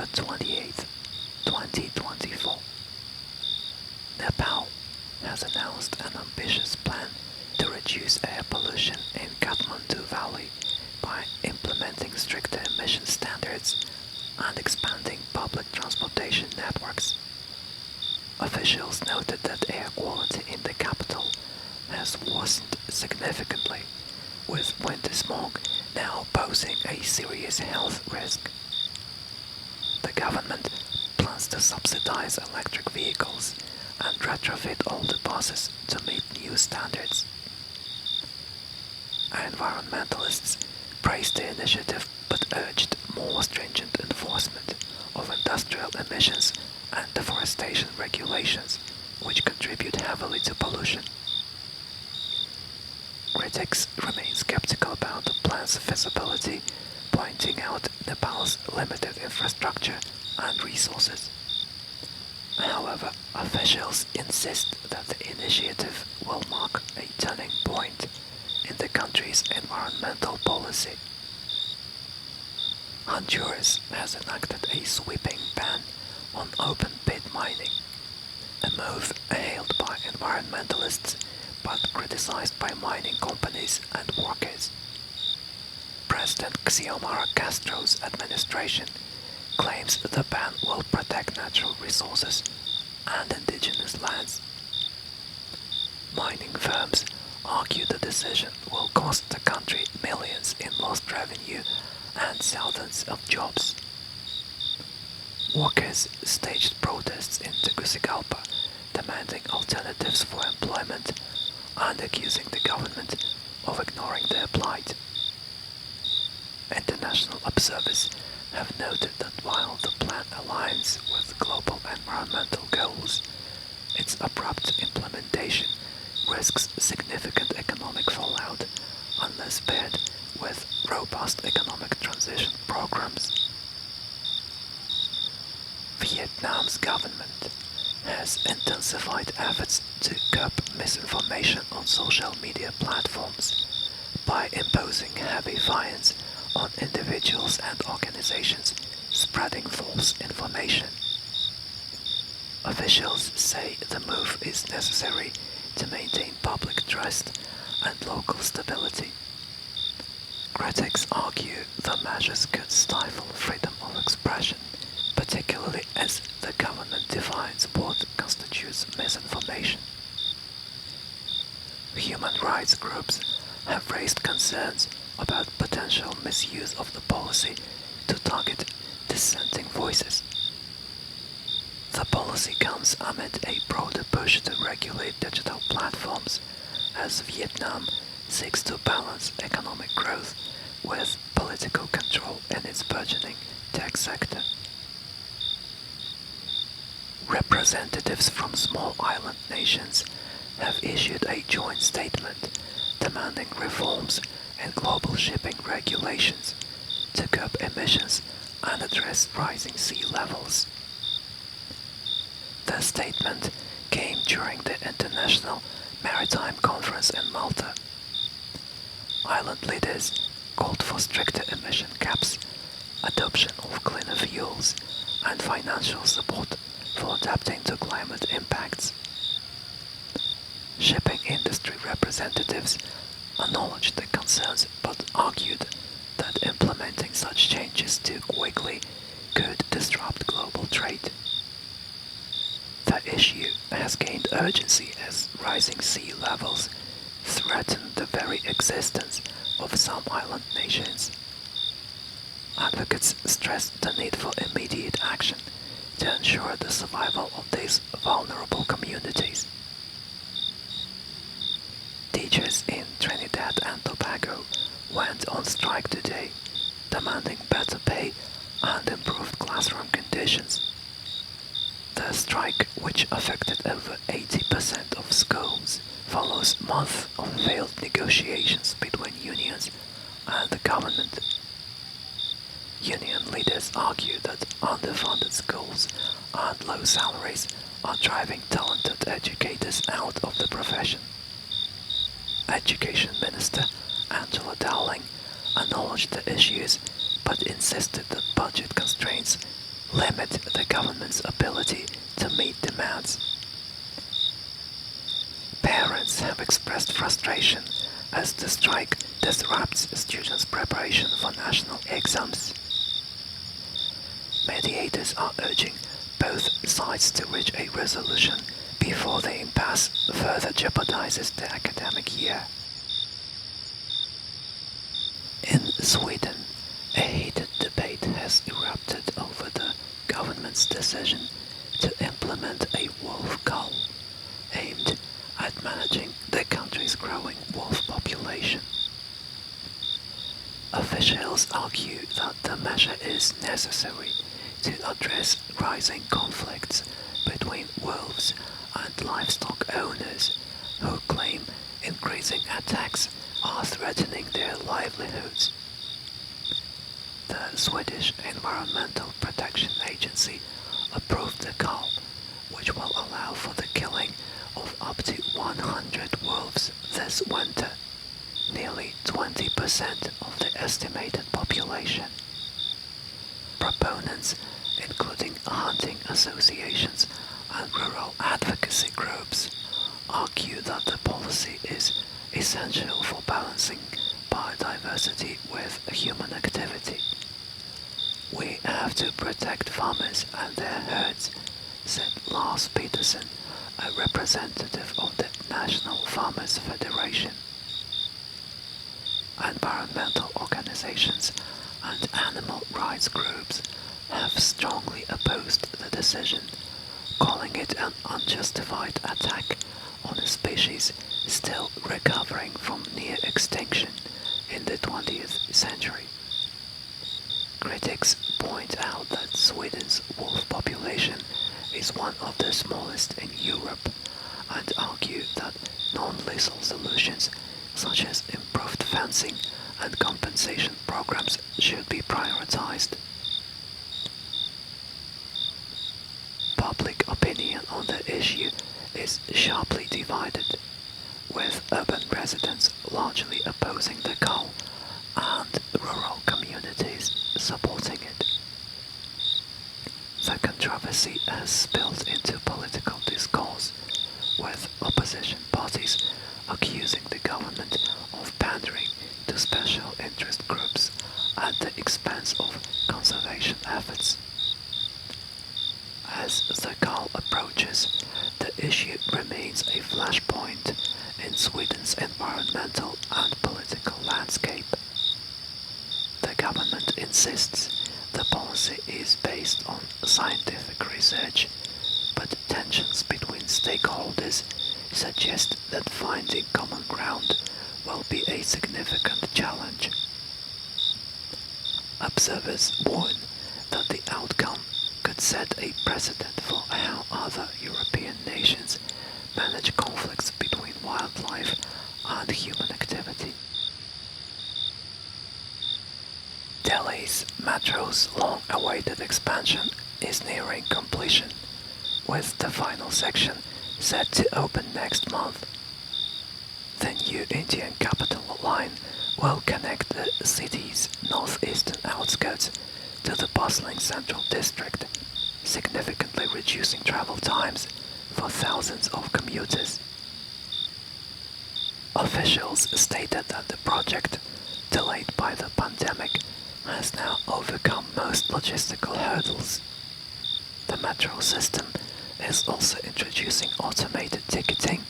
28, 2024. Nepal has announced an ambitious plan to reduce air pollution in Kathmandu Valley by implementing stricter emission standards and expanding public transportation networks. Officials noted that air quality in the capital has worsened significantly, with winter smog now posing a serious health risk. The government plans to subsidize electric vehicles and retrofit older buses to meet new standards. Environmentalists praised the initiative but urged more stringent enforcement of industrial emissions and deforestation regulations, which contribute heavily to pollution. Critics remain skeptical about the plan's feasibility, pointing out Nepal's limited infrastructure and resources. However, officials insist that the initiative will mark a turning point in the country's environmental policy. Honduras has enacted a sweeping ban on open-pit mining, a move hailed by environmentalists but criticized by mining companies and workers. President Xiomara Castro's administration claims the ban will protect natural resources and indigenous lands. Mining firms argue the decision will cost the country millions in lost revenue and thousands of jobs. Workers staged protests in Tegucigalpa, demanding alternatives for employment and accusing the government of ignoring their plight. International observers have noted that while the plan aligns with global environmental goals, its abrupt implementation risks significant economic fallout unless paired with robust economic transition programs. Vietnam's government has intensified efforts to curb misinformation on social media platforms by imposing heavy fines on individuals and organizations spreading false information. Officials say the move is necessary to maintain public trust and local stability. Critics argue the measures could stifle freedom of expression, particularly as the government defines what constitutes misinformation. Human rights groups have raised concerns about potential misuse of the policy to target dissenting voices. The policy comes amid a broader push to regulate digital platforms as Vietnam seeks to balance economic growth with political control in its burgeoning tech sector. Representatives from small island nations have issued a joint statement demanding reforms in global shipping regulations to curb emissions and address rising sea levels. The statement came during the International Maritime Conference in Malta. Island leaders called for stricter emission caps, adoption of cleaner fuels, and financial support for adapting to climate impacts. Shipping industry representatives acknowledged the concerns but argued that implementing such changes too quickly could disrupt global trade. The issue has gained urgency as rising sea levels threaten the very existence of some island nations. Advocates stressed the need for immediate action to ensure the survival of these vulnerable communities. Teachers in Trinidad and Tobago went on strike today, demanding better pay and improved classroom conditions. The strike, which affected over 80% of schools, follows months of failed negotiations between unions and the government. Union leaders argue that underfunded schools and low salaries are driving talented educators out of the profession. Education Minister Angela Dowling acknowledged the issues but insisted that budget constraints limit the government's ability to meet demands. Parents have expressed frustration as the strike disrupts students' preparation for national exams. Mediators are urging both sides to reach a resolution before the impasse further jeopardizes the academic year. In Sweden, a heated debate has erupted over the government's decision to implement a wolf cull aimed at managing the country's growing wolf population. Officials argue that the measure is necessary to address rising conflicts between wolves and livestock owners who claim increasing attacks are threatening their livelihoods. The Swedish Environmental Protection Agency approved the cull, which will allow for the killing of up to 100 wolves this winter, nearly 20% of the estimated population. Proponents, including hunting associations and rural advocacy groups, argue that the policy is essential for balancing biodiversity with human activity. "We have to protect farmers and their herds," said Lars Peterson, a representative of the National Farmers Federation. Environmental organizations and animal rights groups have strongly opposed the decision, calling it an unjustified attack on a species still recovering from near extinction in the 20th century. Critics point out that Sweden's wolf population is one of the smallest in Europe and argue that non-lethal solutions such as improved fencing and compensation programs should be prioritized. Public opinion on the issue is sharply divided, with urban residents largely opposing the cull and rural communities supporting it. The controversy has spilled into political discourse, with opposition parties accusing the government of pandering to special interest groups at the expense of conservation efforts. As the cull approaches, the issue remains a flashpoint in Sweden's environmental and political landscape. The government insists the policy is based on scientific research, but tensions between stakeholders suggest that finding common ground will be a significant challenge. Observers warn that the outcome could set a precedent for how other European nations manage conflicts between wildlife and human activity. Delhi's metro's long-awaited expansion is nearing completion, with the final section set to open next month. The new Indian capital line will connect the city's northeastern outskirts to the bustling central district, significantly reducing travel times for thousands of commuters. Officials stated that the project, delayed by the pandemic, has now overcome most logistical hurdles. The metro system is also introducing automated ticketing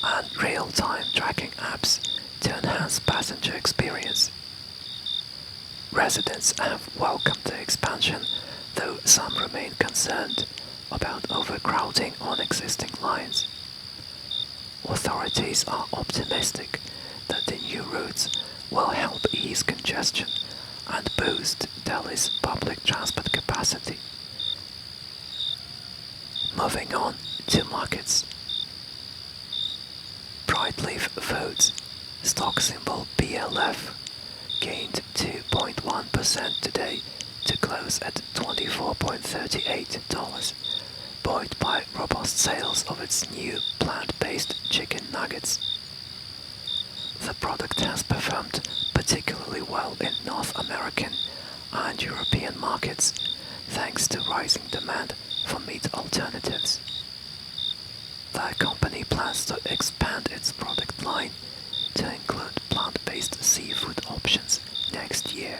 and real-time tracking apps to enhance passenger experience. Residents have welcomed the expansion, though some remain concerned about overcrowding on existing lines. Authorities are optimistic that the new routes will help ease congestion and boost Delhi's public transport capacity. Moving on to markets. Brightleaf Foods, stock symbol BLF, gained 2.1% today to close at $24.38, buoyed by robust sales of its new plant-based chicken nuggets. The product has performed particularly well in North American and European markets, thanks to rising demand for meat alternatives. The company plans to expand its product line to include plant-based seafood options next year.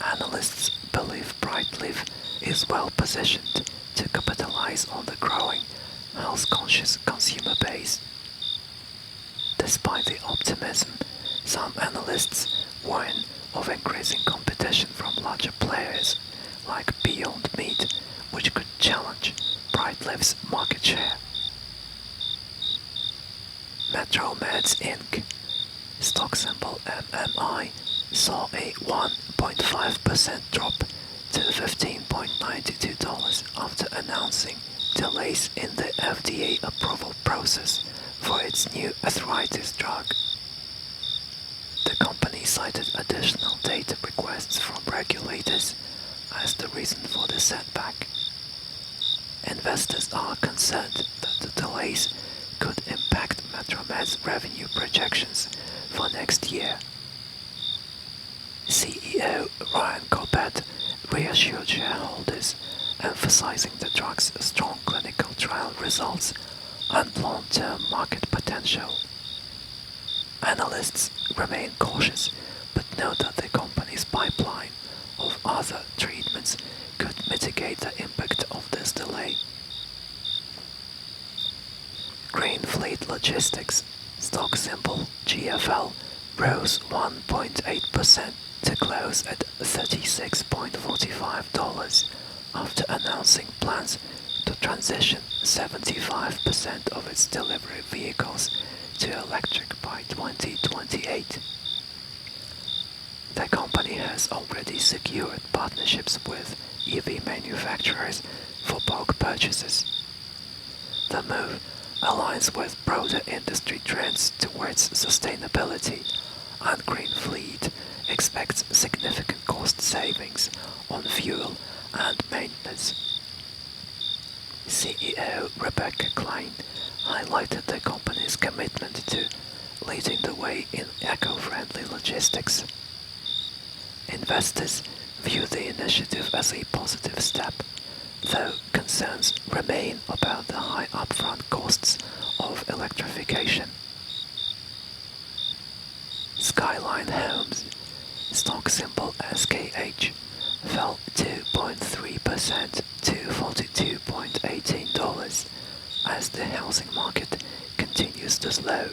Analysts believe Brightleaf is well positioned to capitalize on the growing health-conscious consumer base. Despite the optimism, some analysts warn of increasing competition from larger players like Beyond Meat, which could challenge Brightleaf's market share. Metromeds Inc., stock symbol MMI, saw a 1.5% drop to $15.92 after announcing delays in the FDA approval process for its new arthritis drug. The company cited additional data requests from regulators as the reason for the setback. Investors are concerned that the delays could impact Metromed's revenue projections for next year. CEO Ryan Corbett reassured shareholders, emphasizing the drug's strong clinical trial results and long-term market potential. Analysts remain cautious, but note that the company's pipeline of other treatments could mitigate the impact of this delay. Green Fleet Logistics, stock symbol GFL, rose 1.8% to close at $36.45 after announcing plans to transition 75% of its delivery vehicles to electric by 2028. The company has already secured partnerships with EV manufacturers for bulk purchases. The move aligns with broader industry trends towards sustainability, and Green Fleet expects significant cost savings on fuel and maintenance. CEO Rebecca Klein highlighted the company's commitment to leading the way in eco-friendly logistics. Investors view the initiative as a positive step, though concerns remain about the high upfront costs of electrification. Skyline Homes, stock symbol SKH, fell 2.3% to $42.18 as the housing market continues to slow.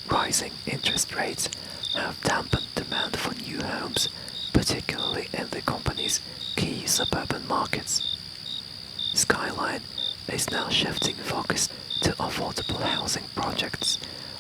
Rising interest rates have dampened demand for new homes, particularly in the company's key suburban markets. Skyline is now shifting focus to affordable housing projects,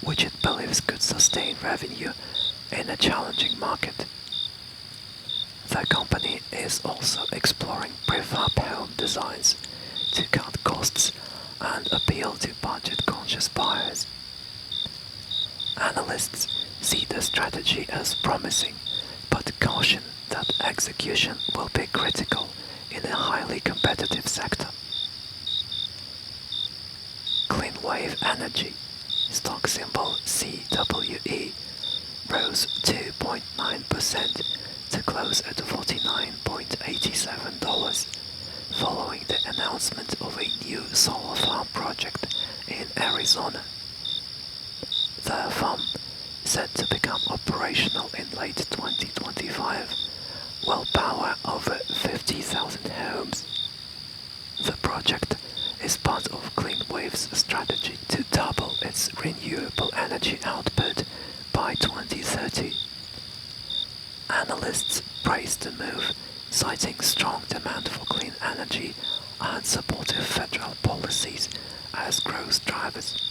which it believes could sustain revenue in a challenging market. The company is also exploring prefab home designs to cut costs and appeal to budget-conscious buyers. Analysts see the strategy as promising, but caution that execution will be critical in a highly competitive sector. Cleanwave Energy, stock symbol CWE, rose 2.9% to close at $49.87, following the announcement of a new solar farm project in Arizona. The farm, set to become operational in late 2025, will power over 50,000 homes. The project is part of Cleanwave's strategy to double its renewable energy output by 2030. Analysts praised the move, citing strong demand for clean energy and supportive federal policies as growth drivers.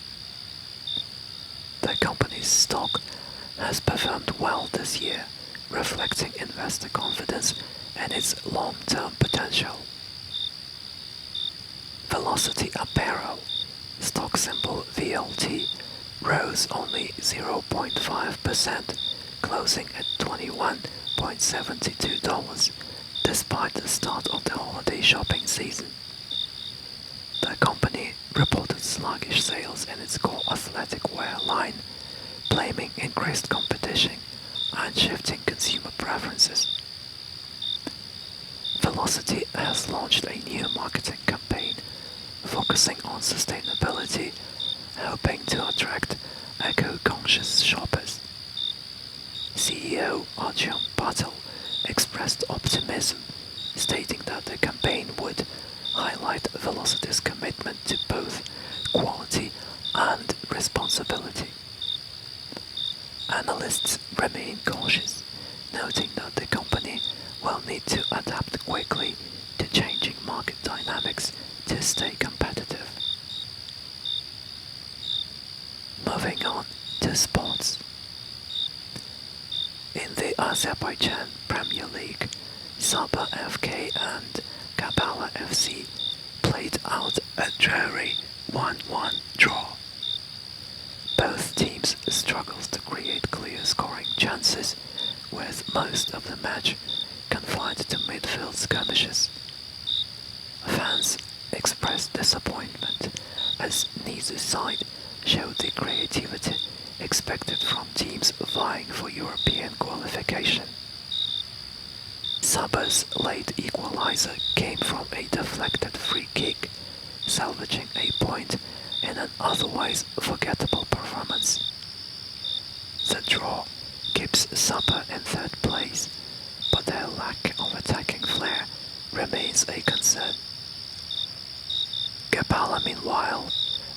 The company's stock has performed well this year, reflecting investor confidence in its long-term potential. Velocity Apparel, stock symbol VLT, rose only 0.5%, closing at $21.72, despite the start of the holiday shopping season. The company reported sluggish sales in its core athletic wear line, blaming increased competition and shifting consumer preferences. Velocity has launched a new marketing campaign focusing on sustainability, hoping to attract eco-conscious shoppers. CEO Arjun Patel expressed optimism, stating that the campaign would highlight Velocity's commitment to both quality and responsibility. Analysts remain cautious, noting that the company will need to adapt quickly to changing market dynamics to stay competitive. Moving on to sports. In the Azerbaijan Premier League, Sabah FK and Gabala FC played out a dreary 1-1 draw. Both teams struggled to create clear scoring chances, with most of the match confined to midfield skirmishes. Fans expressed disappointment as neither side showed the creativity expected from teams vying for European qualification. Sabah's late equalizer came from a deflected free kick, salvaging a point in an otherwise forgettable performance. The draw keeps Sabah in third place, but their lack of attacking flair remains a concern. Gabala, meanwhile,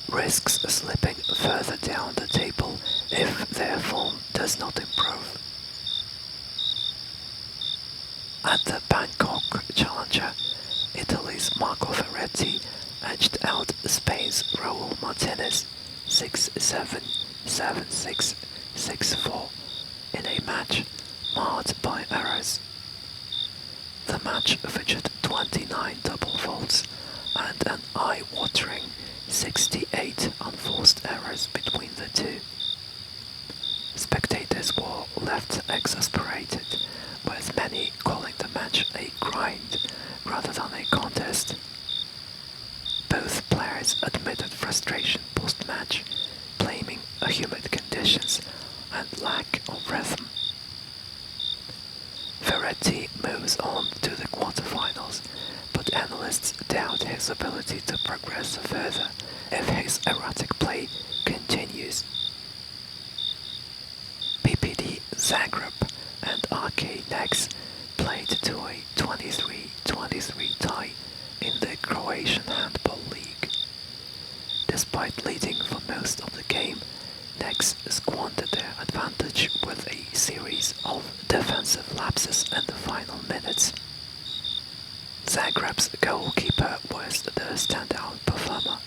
risks slipping further down the table if their form does not improve. At the Bangkok Challenger, Italy's Marco Ferretti edged out Spain's Raul Martinez 6-7, 7-6, 6-4 in a match marred by errors. The match featured 29 double faults and an eye-watering 68 unforced errors between the two. Spectators were left exasperated, with many calling the match a grind rather than a contest. Both players admitted frustration post-match, blaming humid conditions and lack of rhythm. Ferretti moves on to the quarterfinals, but analysts doubt his ability to progress further if his erratic play continues. PPD Zagreb and RK Nex played to a 23-23 tie in the Croatian Handball League. Despite leading for most of the game, Nex squandered their advantage with a series of defensive lapses in the final minutes. Zagreb's goalkeeper was the standout performer,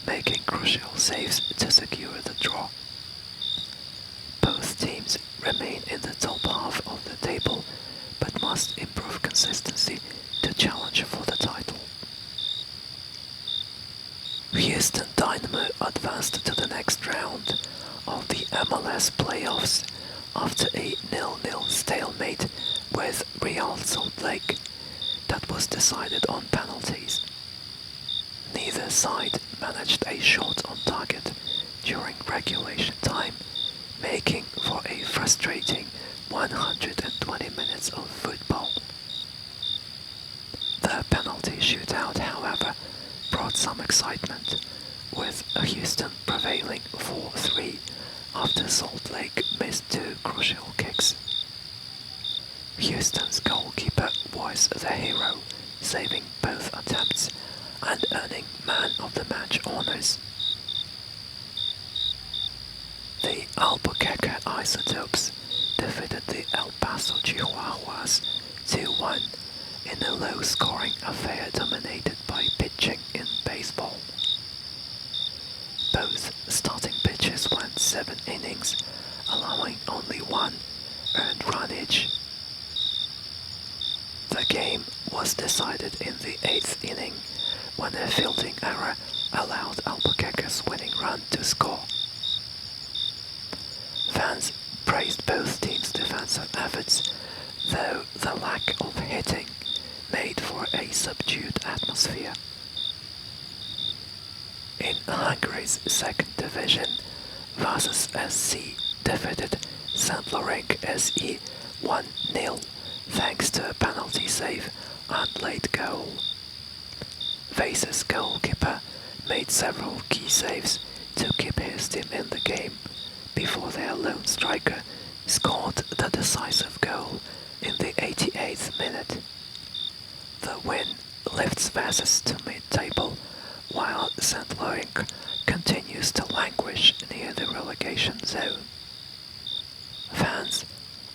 making crucial saves to secure the draw. Both teams remain in the top half of the table, but must improve consistency to challenge for the title. Houston Dynamo advanced to the next round of the MLS playoffs after a 0-0 stalemate with Real Salt Lake that was decided on penalties. Neither side managed a shot on target during regulation time, making for a frustrating 120 minutes of football. The penalty shootout, however, brought some excitement, with Houston prevailing 4-3 after Salt Lake missed two crucial kicks. Houston's goalkeeper was the hero, saving both attempts and earning Man of the Match honors. The Albuquerque Isotopes defeated the El Paso Chihuahuas 2-1 in a low-scoring affair dominated by pitching in baseball. Both starting pitchers went 7 innings, allowing only 1 earned run each. The game was decided in the 8th inning when a fielding error allowed Albuquerque's winning run to score. Fans praised both teams' defensive efforts, though the lack of hitting made for a subdued atmosphere. In Hungary's second division, Vasas SC defeated St. Laurent SE 1-0 thanks to a penalty save and late goal. Vase's goalkeeper made several key saves to keep his team in the game before their lone striker scored the decisive goal in the 88th minute. The win lifts Vases to mid-table, while St. Loic continues to languish near the relegation zone. Fans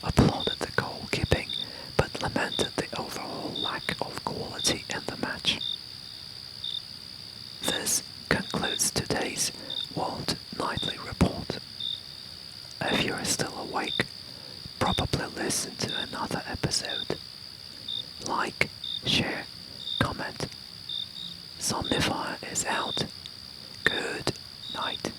applauded the goalkeeping, but lamented the overall lack of quality in the match. This concludes today's World Nightly Report. If you are still awake, probably listen to another episode. Like, share, comment. Somnifier is out. Good night.